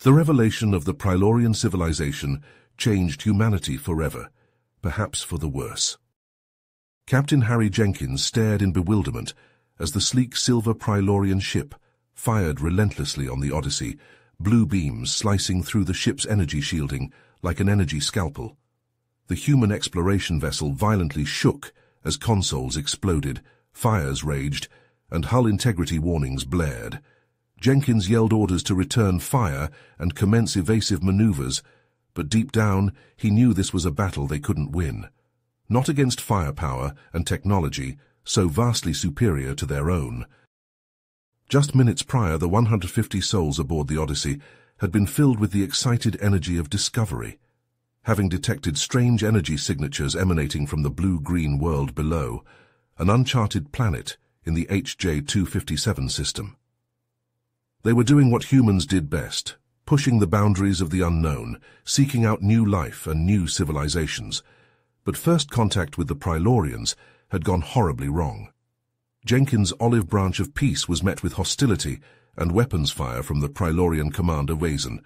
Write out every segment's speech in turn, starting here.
The revelation of the Prilorian civilization changed humanity forever, perhaps for the worse. Captain Harry Jenkins stared in bewilderment as the sleek silver Prilorian ship fired relentlessly on the Odyssey, blue beams slicing through the ship's energy shielding like an energy scalpel. The human exploration vessel violently shook as consoles exploded, fires raged, and hull integrity warnings blared. Jenkins yelled orders to return fire and commence evasive maneuvers, but deep down he knew this was a battle they couldn't win. Not against firepower and technology so vastly superior to their own. Just minutes prior, the 150 souls aboard the Odyssey had been filled with the excited energy of discovery. Having detected strange energy signatures emanating from the blue-green world below, an uncharted planet in the HJ-257 system. They were doing what humans did best, pushing the boundaries of the unknown, seeking out new life and new civilizations. But first contact with the Prilorians had gone horribly wrong. Jenkins' olive branch of peace was met with hostility and weapons fire from the Prilorian commander Wazan.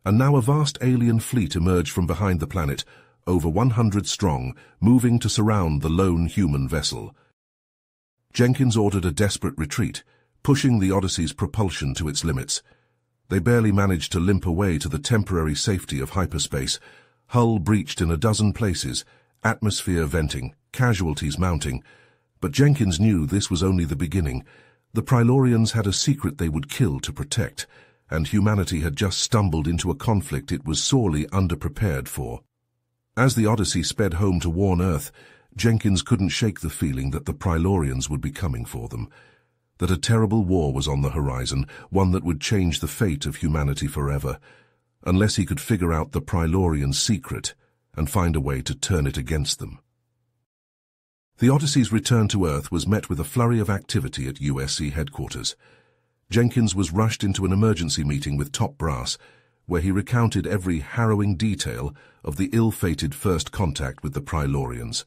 And now a vast alien fleet emerged from behind the planet, over 100 strong, moving to surround the lone human vessel. Jenkins ordered a desperate retreat, pushing the Odyssey's propulsion to its limits. They barely managed to limp away to the temporary safety of hyperspace, hull breached in a dozen places, atmosphere venting, casualties mounting. But Jenkins knew this was only the beginning. The Prilorians had a secret they would kill to protect, and humanity had just stumbled into a conflict it was sorely underprepared for. As the Odyssey sped home to warn Earth, Jenkins couldn't shake the feeling that the Prilorians would be coming for them, that a terrible war was on the horizon, one that would change the fate of humanity forever, unless he could figure out the Prilorian secret and find a way to turn it against them. The Odyssey's return to Earth was met with a flurry of activity at USC headquarters. Jenkins was rushed into an emergency meeting with top brass, where he recounted every harrowing detail of the ill-fated first contact with the Prilorians.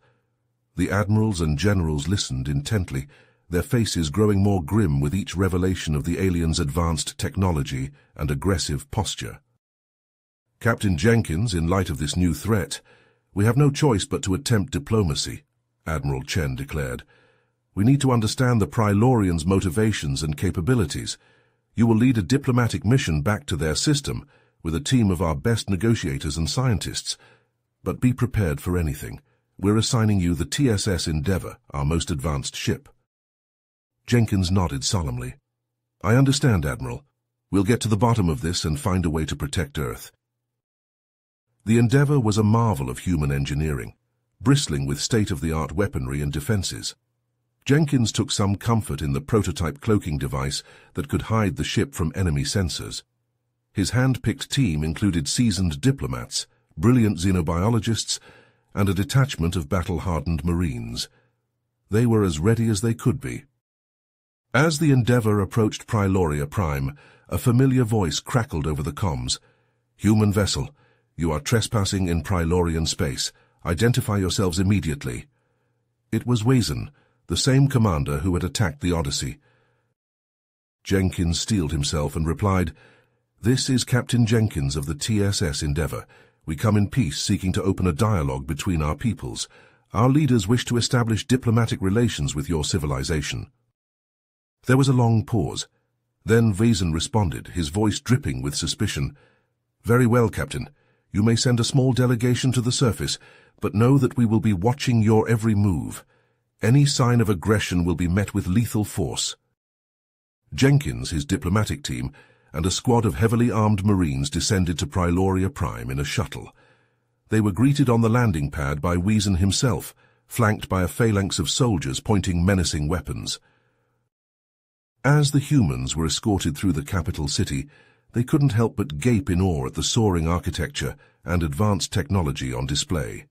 The admirals and generals listened intently, their faces growing more grim with each revelation of the aliens' advanced technology and aggressive posture. "Captain Jenkins, in light of this new threat, we have no choice but to attempt diplomacy," Admiral Chen declared. "We need to understand the Prilorians' motivations and capabilities. You will lead a diplomatic mission back to their system with a team of our best negotiators and scientists. But be prepared for anything. We're assigning you the TSS Endeavour, our most advanced ship." Jenkins nodded solemnly. "I understand, Admiral. We'll get to the bottom of this and find a way to protect Earth." The Endeavour was a marvel of human engineering, bristling with state-of-the-art weaponry and defenses. Jenkins took some comfort in the prototype cloaking device that could hide the ship from enemy sensors. His hand-picked team included seasoned diplomats, brilliant xenobiologists, and a detachment of battle-hardened Marines. They were as ready as they could be. As the Endeavour approached Priloria Prime, a familiar voice crackled over the comms. "Human vessel, you are trespassing in Prilorian space. Identify yourselves immediately." It was Wazan, the same commander who had attacked the Odyssey. Jenkins steeled himself and replied, "This is Captain Jenkins of the TSS Endeavour. We come in peace, seeking to open a dialogue between our peoples. Our leaders wish to establish diplomatic relations with your civilization." There was a long pause. Then Wazan responded, his voice dripping with suspicion. "Very well, Captain. You may send a small delegation to the surface, but know that we will be watching your every move. Any sign of aggression will be met with lethal force." Jenkins, his diplomatic team, and a squad of heavily armed Marines descended to Priloria Prime in a shuttle. They were greeted on the landing pad by Wazan himself, flanked by a phalanx of soldiers pointing menacing weapons. As the humans were escorted through the capital city, they couldn't help but gape in awe at the soaring architecture and advanced technology on display.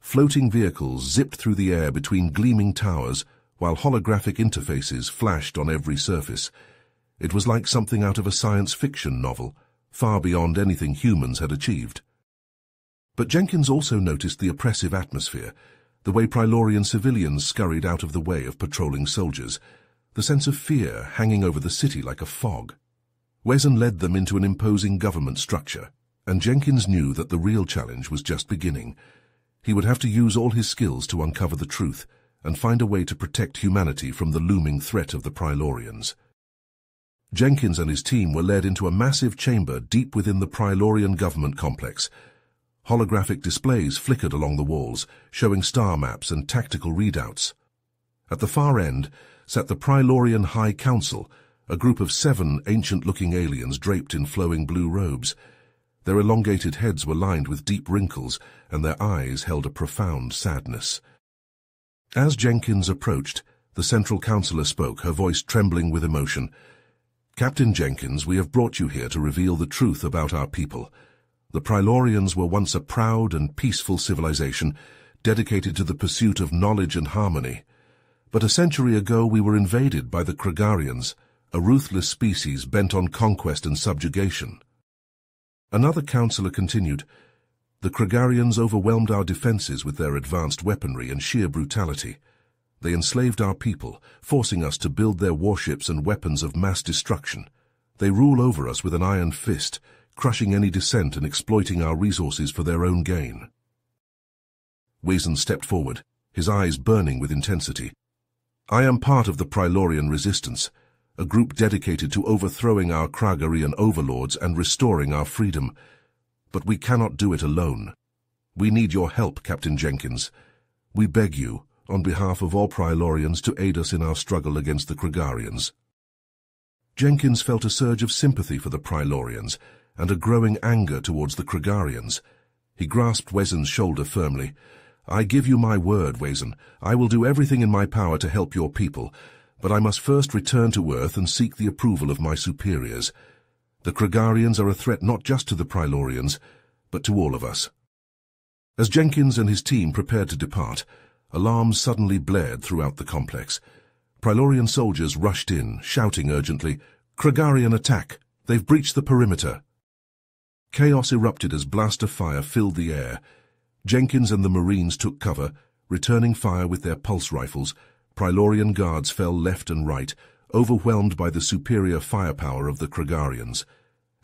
Floating vehicles zipped through the air between gleaming towers, while holographic interfaces flashed on every surface. It was like something out of a science fiction novel, far beyond anything humans had achieved. But Jenkins also noticed the oppressive atmosphere, the way Prilorian civilians scurried out of the way of patrolling soldiers, the sense of fear hanging over the city like a fog. Wesen led them into an imposing government structure, and Jenkins knew that the real challenge was just beginning. He would have to use all his skills to uncover the truth and find a way to protect humanity from the looming threat of the Prilorians. Jenkins and his team were led into a massive chamber deep within the Prilorian government complex. Holographic displays flickered along the walls, showing star maps and tactical readouts. At the far end sat the Prilorian High Council, a group of 7 ancient-looking aliens draped in flowing blue robes. Their elongated heads were lined with deep wrinkles, and their eyes held a profound sadness. As Jenkins approached, the Central Counselor spoke, her voice trembling with emotion. "Captain Jenkins, we have brought you here to reveal the truth about our people. The Prilorians were once a proud and peaceful civilization, dedicated to the pursuit of knowledge and harmony. But a century ago we were invaded by the Kragarians, a ruthless species bent on conquest and subjugation." Another counselor continued, "The Kragarians overwhelmed our defenses with their advanced weaponry and sheer brutality. They enslaved our people, forcing us to build their warships and weapons of mass destruction. They rule over us with an iron fist, crushing any dissent and exploiting our resources for their own gain." Wesen stepped forward, his eyes burning with intensity. "I am part of the Prilorian resistance, a group dedicated to overthrowing our Kragarian overlords and restoring our freedom. But we cannot do it alone. We need your help, Captain Jenkins. We beg you, on behalf of all Prilorians, to aid us in our struggle against the Kragarians." Jenkins felt a surge of sympathy for the Prilorians and a growing anger towards the Kragarians. He grasped Wesen's shoulder firmly. "I give you my word, Wesen. I will do everything in my power to help your people, but I must first return to Earth and seek the approval of my superiors. The Kragarians are a threat not just to the Prilorians, but to all of us." As Jenkins and his team prepared to depart, alarms suddenly blared throughout the complex. Prilorian soldiers rushed in, shouting urgently, "Kragarian attack! They've breached the perimeter!" Chaos erupted as blaster fire filled the air. Jenkins and the Marines took cover, returning fire with their pulse rifles. Prilorian guards fell left and right, overwhelmed by the superior firepower of the Kragarians.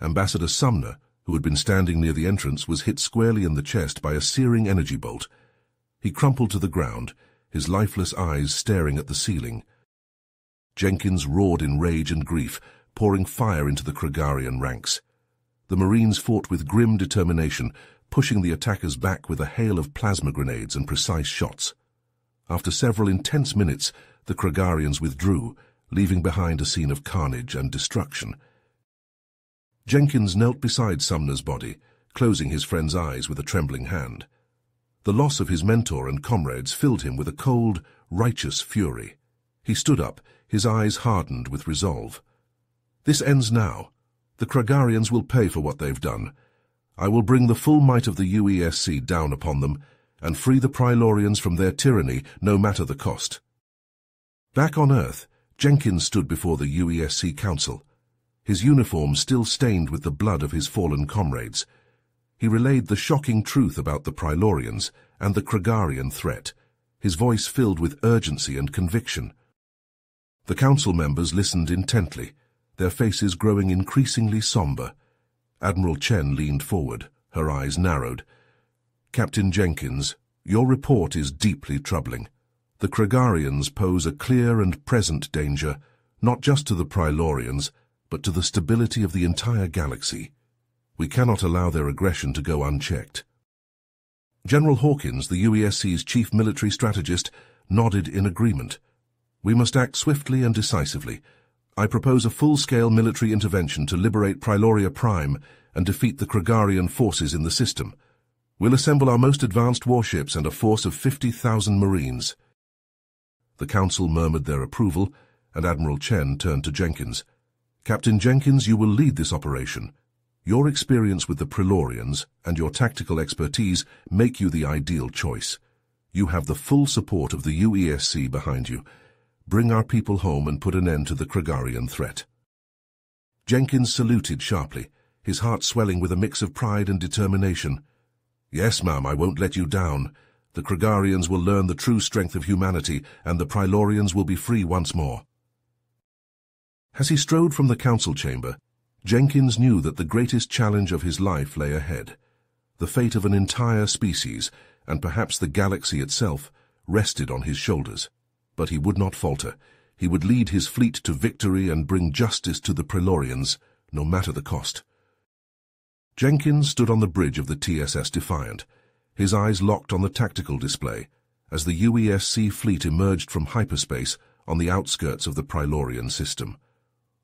Ambassador Sumner, who had been standing near the entrance, was hit squarely in the chest by a searing energy bolt. He crumpled to the ground, his lifeless eyes staring at the ceiling. Jenkins roared in rage and grief, pouring fire into the Kragarian ranks. The Marines fought with grim determination, pushing the attackers back with a hail of plasma grenades and precise shots. After several intense minutes, the Kragarians withdrew, leaving behind a scene of carnage and destruction. Jenkins knelt beside Sumner's body, closing his friend's eyes with a trembling hand. The loss of his mentor and comrades filled him with a cold, righteous fury. He stood up, his eyes hardened with resolve. "This ends now. The Kragarians will pay for what they've done. I will bring the full might of the UESC down upon them and free the Prilorians from their tyranny, no matter the cost." Back on Earth, Jenkins stood before the UESC Council, his uniform still stained with the blood of his fallen comrades. He relayed the shocking truth about the Prilorians and the Kragarian threat, his voice filled with urgency and conviction. The council members listened intently, their faces growing increasingly somber. Admiral Chen leaned forward, her eyes narrowed. "Captain Jenkins, your report is deeply troubling. The Kragarians pose a clear and present danger, not just to the Prilorians, but to the stability of the entire galaxy. We cannot allow their aggression to go unchecked." General Hawkins, the UESC's chief military strategist, nodded in agreement. "We must act swiftly and decisively. I propose a full-scale military intervention to liberate Priloria Prime and defeat the Kragarian forces in the system. We'll assemble our most advanced warships and a force of 50,000 Marines." The council murmured their approval, and Admiral Chen turned to Jenkins. "Captain Jenkins, you will lead this operation. Your experience with the Prilorians and your tactical expertise make you the ideal choice. You have the full support of the UESC behind you. Bring our people home and put an end to the Kragarian threat." Jenkins saluted sharply, his heart swelling with a mix of pride and determination. "Yes, ma'am, I won't let you down. The Kragarians will learn the true strength of humanity, and the Prilorians will be free once more." As he strode from the council chamber, Jenkins knew that the greatest challenge of his life lay ahead. The fate of an entire species, and perhaps the galaxy itself, rested on his shoulders. But he would not falter. He would lead his fleet to victory and bring justice to the Praelorians, no matter the cost. Jenkins stood on the bridge of the TSS Defiant, his eyes locked on the tactical display, as the UESC fleet emerged from hyperspace on the outskirts of the Praelorian system.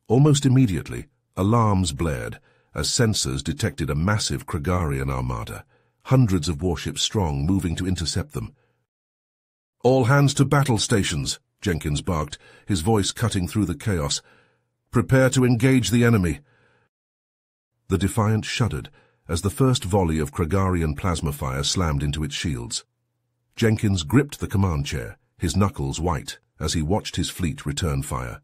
Almost immediately, alarms blared as sensors detected a massive Kragarian armada, hundreds of warships strong, moving to intercept them. "All hands to battle stations," Jenkins barked, his voice cutting through the chaos. "Prepare to engage the enemy." The Defiant shuddered as the first volley of Kragarian plasma fire slammed into its shields. Jenkins gripped the command chair, his knuckles white, as he watched his fleet return fire.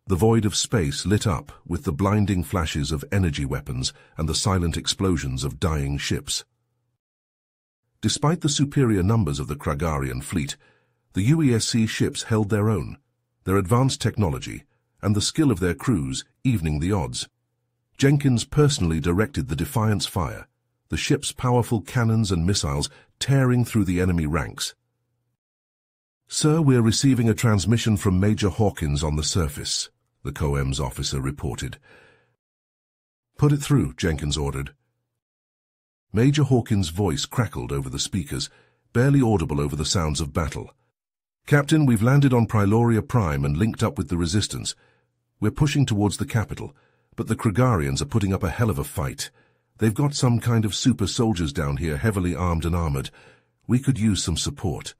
The void of space lit up with the blinding flashes of energy weapons and the silent explosions of dying ships. Despite the superior numbers of the Kragarian fleet, the UESC ships held their own, their advanced technology and the skill of their crews evening the odds. Jenkins personally directed the Defiant's fire, the ship's powerful cannons and missiles tearing through the enemy ranks. "Sir, we're receiving a transmission from Major Hawkins on the surface," the COEM's officer reported. "Put it through," Jenkins ordered. Major Hawkins' voice crackled over the speakers, barely audible over the sounds of battle. "Captain, we've landed on Praeloria Prime and linked up with the Resistance. We're pushing towards the capital, but the Kragarians are putting up a hell of a fight. They've got some kind of super soldiers down here, heavily armed and armored. We could use some support."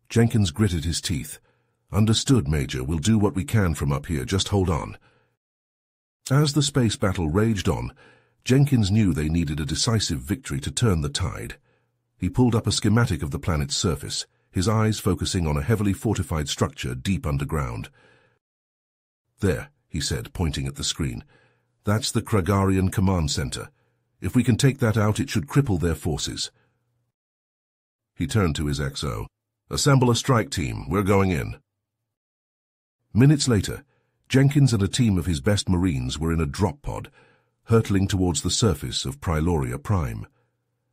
Jenkins gritted his teeth. "Understood, Major. We'll do what we can from up here. Just hold on." As the space battle raged on, Jenkins knew they needed a decisive victory to turn the tide. He pulled up a schematic of the planet's surface, his eyes focusing on a heavily fortified structure deep underground. "There," he said, pointing at the screen. "That's the Kragarian command center. If we can take that out, it should cripple their forces." He turned to his XO. "Assemble a strike team. We're going in." Minutes later, Jenkins and a team of his best Marines were in a drop pod, hurtling towards the surface of Praeloria Prime.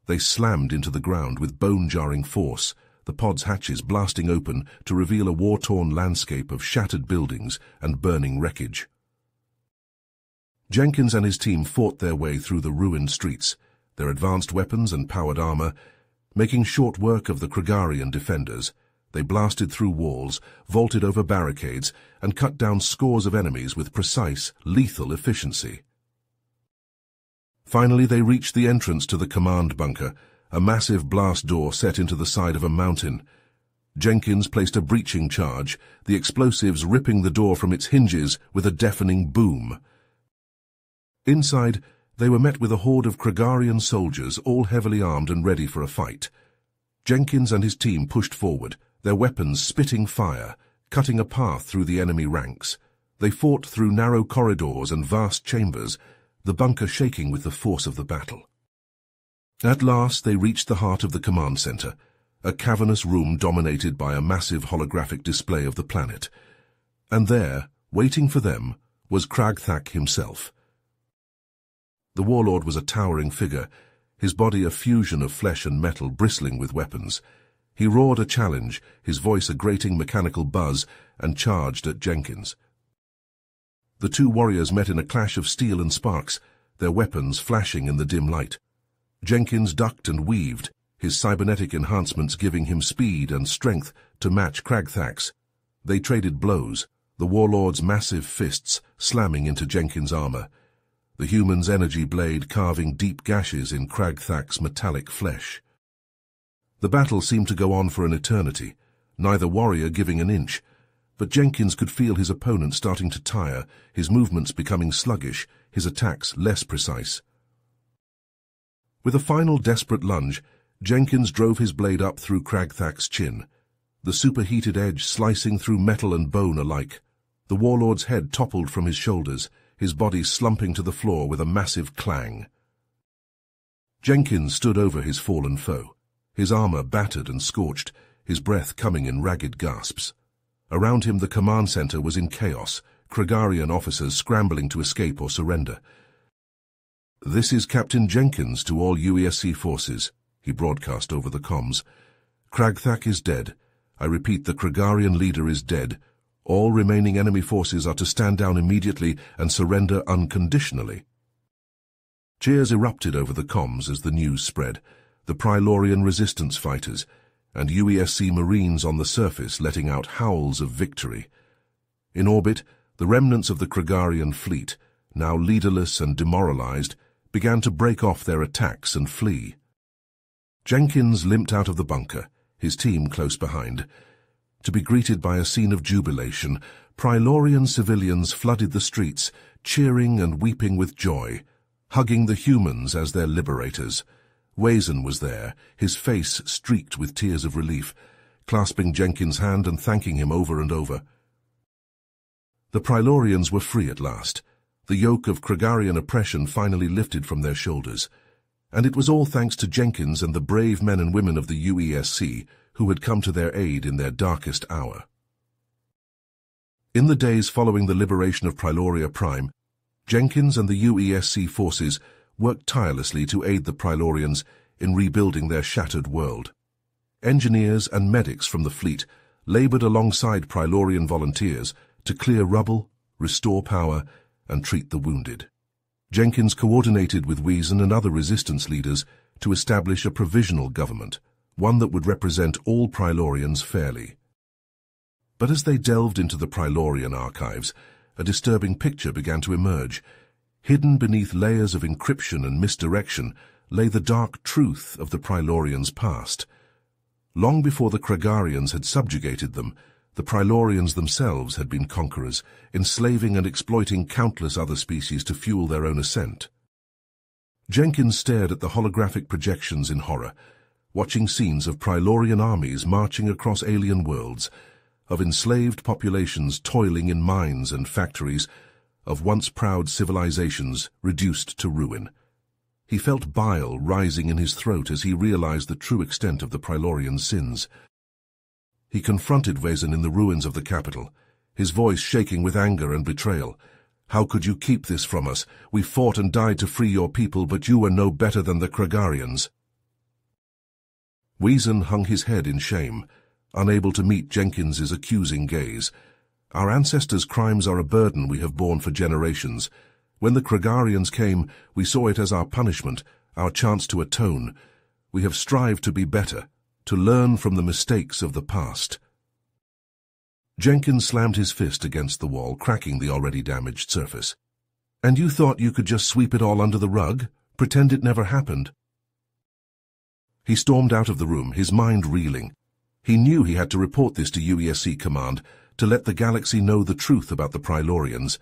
They slammed into the ground with bone-jarring force, the pod's hatches blasting open to reveal a war-torn landscape of shattered buildings and burning wreckage. Jenkins and his team fought their way through the ruined streets, their advanced weapons and powered armor, making short work of the Kragarian defenders. They blasted through walls, vaulted over barricades, and cut down scores of enemies with precise, lethal efficiency. Finally, they reached the entrance to the command bunker, a massive blast door set into the side of a mountain. Jenkins placed a breaching charge, the explosives ripping the door from its hinges with a deafening boom. Inside, they were met with a horde of Kragarian soldiers, all heavily armed and ready for a fight. Jenkins and his team pushed forward, their weapons spitting fire, cutting a path through the enemy ranks. They fought through narrow corridors and vast chambers, the bunker shaking with the force of the battle. At last they reached the heart of the command center, a cavernous room dominated by a massive holographic display of the planet. And there, waiting for them, was Kragthak himself. The warlord was a towering figure, his body a fusion of flesh and metal bristling with weapons. He roared a challenge, his voice a grating mechanical buzz, and charged at Jenkins. The two warriors met in a clash of steel and sparks, their weapons flashing in the dim light. Jenkins ducked and weaved, his cybernetic enhancements giving him speed and strength to match Kragthak's. They traded blows, the warlord's massive fists slamming into Jenkins' armor, the human's energy blade carving deep gashes in Kragthak's metallic flesh. The battle seemed to go on for an eternity, neither warrior giving an inch, but Jenkins could feel his opponent starting to tire, his movements becoming sluggish, his attacks less precise. With a final desperate lunge, Jenkins drove his blade up through Kragthak's chin, the superheated edge slicing through metal and bone alike. The warlord's head toppled from his shoulders, his body slumping to the floor with a massive clang. Jenkins stood over his fallen foe, his armor battered and scorched, his breath coming in ragged gasps. Around him the command center was in chaos, Kragarian officers scrambling to escape or surrender. "This is Captain Jenkins to all UESC forces," he broadcast over the comms. "Kragthak is dead. I repeat, the Kragarian leader is dead. All remaining enemy forces are to stand down immediately and surrender unconditionally." Cheers erupted over the comms as the news spread, the Prilorian resistance fighters, and UESC Marines on the surface letting out howls of victory. In orbit, the remnants of the Kragarian fleet, now leaderless and demoralized, began to break off their attacks and flee. Jenkins limped out of the bunker, his team close behind. To be greeted by a scene of jubilation, Prilorian civilians flooded the streets, cheering and weeping with joy, hugging the humans as their liberators. Wazen was there, his face streaked with tears of relief, clasping Jenkins' hand and thanking him over and over. The Prilorians were free at last. The yoke of Kragarian oppression finally lifted from their shoulders. And it was all thanks to Jenkins and the brave men and women of the UESC who had come to their aid in their darkest hour. In the days following the liberation of Priloria Prime, Jenkins and the UESC forces worked tirelessly to aid the Prilorians in rebuilding their shattered world. Engineers and medics from the fleet labored alongside Prilorian volunteers to clear rubble, restore power, and treat the wounded. Jenkins coordinated with Wazen and other resistance leaders to establish a provisional government, one that would represent all Prilorians fairly. But as they delved into the Prilorian archives, a disturbing picture began to emerge. Hidden beneath layers of encryption and misdirection lay the dark truth of the Prilorians' past. Long before the Kragarians had subjugated them, the Prilorians themselves had been conquerors, enslaving and exploiting countless other species to fuel their own ascent. Jenkins stared at the holographic projections in horror, watching scenes of Prilorian armies marching across alien worlds, of enslaved populations toiling in mines and factories, of once proud civilizations reduced to ruin. He felt bile rising in his throat as he realized the true extent of the Prilorian sins. He confronted Wazen in the ruins of the capital, his voice shaking with anger and betrayal. "How could you keep this from us? We fought and died to free your people, but you were no better than the Kragarians." Wazen hung his head in shame, unable to meet Jenkins's accusing gaze. "Our ancestors' crimes are a burden we have borne for generations. When the Kragarians came, we saw it as our punishment, our chance to atone. We have strived to be better, to learn from the mistakes of the past." Jenkins slammed his fist against the wall, cracking the already damaged surface. "And you thought you could just sweep it all under the rug? Pretend it never happened?" He stormed out of the room, his mind reeling. He knew he had to report this to UESC Command, to let the galaxy know the truth about the Prilorians,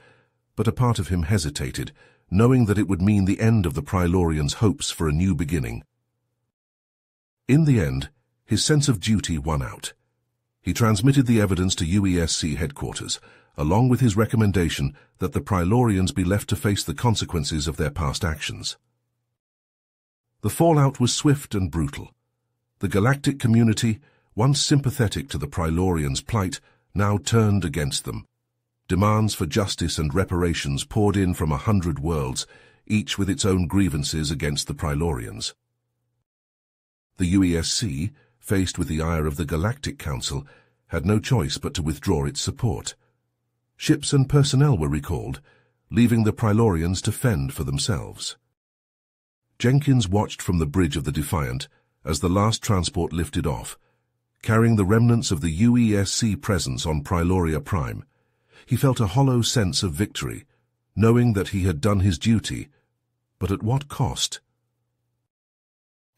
but a part of him hesitated, knowing that it would mean the end of the Prilorians' hopes for a new beginning. In the end, his sense of duty won out. He transmitted the evidence to UESC headquarters, along with his recommendation that the Prilorians be left to face the consequences of their past actions. The fallout was swift and brutal. The galactic community, once sympathetic to the Prilorians' plight, now turned against them. Demands for justice and reparations poured in from 100 worlds, each with its own grievances against the Prilorians. The UESC, faced with the ire of the Galactic Council, had no choice but to withdraw its support. Ships and personnel were recalled, leaving the Prilorians to fend for themselves. Jenkins watched from the bridge of the Defiant as the last transport lifted off, carrying the remnants of the UESC presence on Priloria Prime. He felt a hollow sense of victory, knowing that he had done his duty, but at what cost?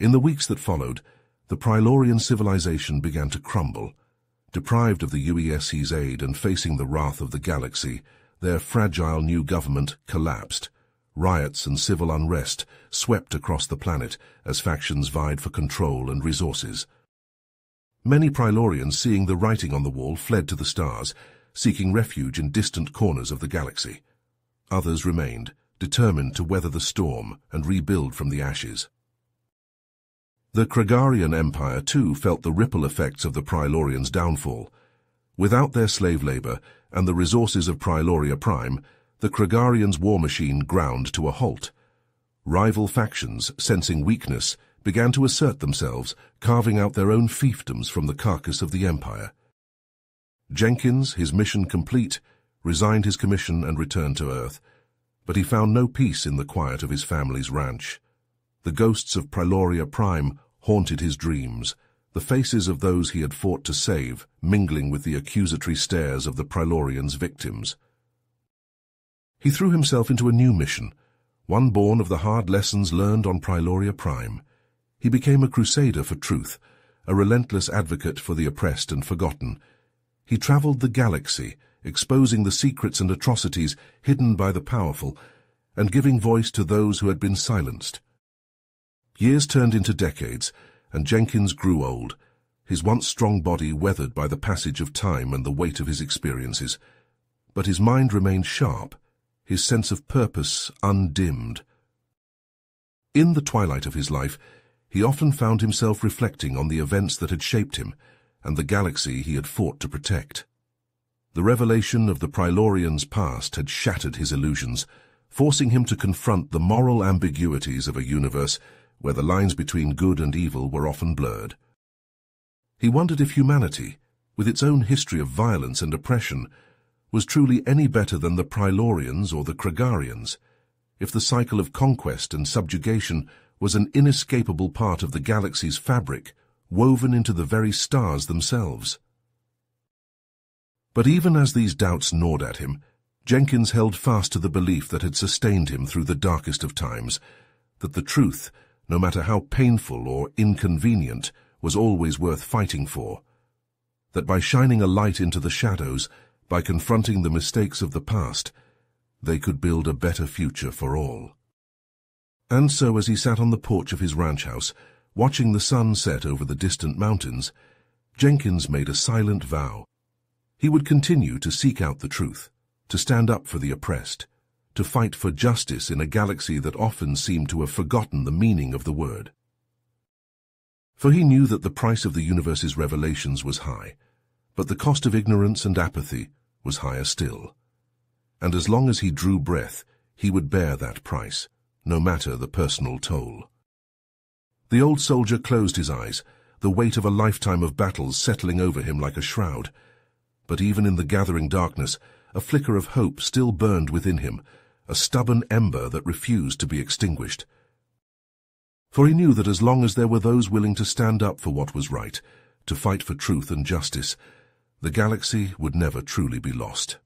In the weeks that followed, the Prilorian civilization began to crumble. Deprived of the UESC's aid and facing the wrath of the galaxy, their fragile new government collapsed. Riots and civil unrest swept across the planet as factions vied for control and resources. Many Prilorians, seeing the writing on the wall, fled to the stars, seeking refuge in distant corners of the galaxy. Others remained, determined to weather the storm and rebuild from the ashes. The Kragarian Empire, too, felt the ripple effects of the Prilorians' downfall. Without their slave labor and the resources of Priloria Prime, the Kragarians' war machine ground to a halt. Rival factions, sensing weakness, began to assert themselves, carving out their own fiefdoms from the carcass of the Empire. Jenkins, his mission complete, resigned his commission and returned to Earth, but he found no peace in the quiet of his family's ranch. The ghosts of Priloria Prime haunted his dreams, the faces of those he had fought to save mingling with the accusatory stares of the Prilorians' victims. He threw himself into a new mission, one born of the hard lessons learned on Priloria Prime. He became a crusader for truth, a relentless advocate for the oppressed and forgotten. He traveled the galaxy, exposing the secrets and atrocities hidden by the powerful, and giving voice to those who had been silenced. Years turned into decades, and Jenkins grew old, his once strong body weathered by the passage of time and the weight of his experiences. But his mind remained sharp, his sense of purpose undimmed. In the twilight of his life, he often found himself reflecting on the events that had shaped him and the galaxy he had fought to protect. The revelation of the Prilorians' past had shattered his illusions, forcing him to confront the moral ambiguities of a universe where the lines between good and evil were often blurred. He wondered if humanity, with its own history of violence and oppression, was truly any better than the Prilorians or the Kragarians, if the cycle of conquest and subjugation was an inescapable part of the galaxy's fabric, woven into the very stars themselves. But even as these doubts gnawed at him, Jenkins held fast to the belief that had sustained him through the darkest of times, that the truth, no matter how painful or inconvenient, was always worth fighting for, that by shining a light into the shadows, by confronting the mistakes of the past, they could build a better future for all. And so as he sat on the porch of his ranch house, watching the sun set over the distant mountains, Jenkins made a silent vow. He would continue to seek out the truth, to stand up for the oppressed, to fight for justice in a galaxy that often seemed to have forgotten the meaning of the word. For he knew that the price of the universe's revelations was high, but the cost of ignorance and apathy was higher still. And as long as he drew breath, he would bear that price, no matter the personal toll. The old soldier closed his eyes, the weight of a lifetime of battles settling over him like a shroud. But even in the gathering darkness, a flicker of hope still burned within him, a stubborn ember that refused to be extinguished. For he knew that as long as there were those willing to stand up for what was right, to fight for truth and justice, the galaxy would never truly be lost.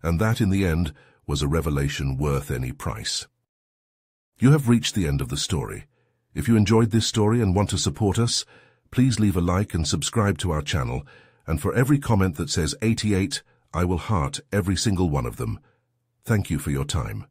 And that, in the end, was a revelation worth any price. You have reached the end of the story. If you enjoyed this story and want to support us, please leave a like and subscribe to our channel, and for every comment that says 88, I will heart every single one of them. Thank you for your time.